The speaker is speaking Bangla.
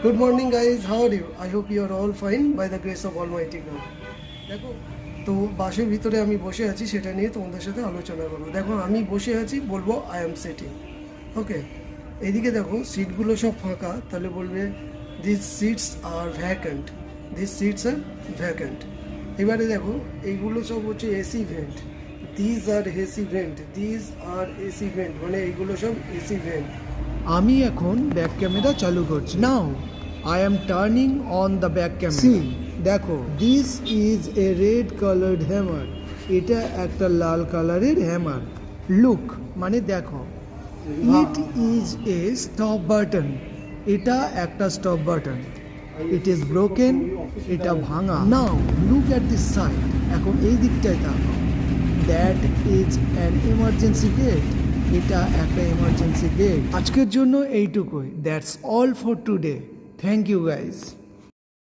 Good morning guys, how are you? I hope you are all fine by the grace of Almighty God. দেখো তো বাসের ভিতরে আমি বসে আছি, সেটা নিয়ে তোমাদের সাথে আলোচনা করবো। দেখো আমি বসে আছি, বলবো আই এম সিটিং। ওকে, এইদিকে দেখো সিটগুলো সব ফাঁকা, তাহলে বলবে this seats are vacant, this seats are vacant. এবারে দেখো এইগুলো সব হচ্ছে AC vent, this are AC vent, this are AC vent, মানে এইগুলো সব এসি ভেন্ট। আমি এখন ব্যাক ক্যামেরা চালু করছি। Now I am turning on the back camera. See দেখো, this is a red coloured hammer, এটা একটা লাল কালারের হ্যামার। লুক মানে দেখো, it is a stop button, এটা একটা stop button. It is broken, এটা ভাঙা। Now look at this side, এখন এই দিকটায় তাকাও। That is an emergency gate, এটা একটা এমার্জেন্সি গেট। আজকের জন্য এইটুকুই। That's all for today. Thank you guys.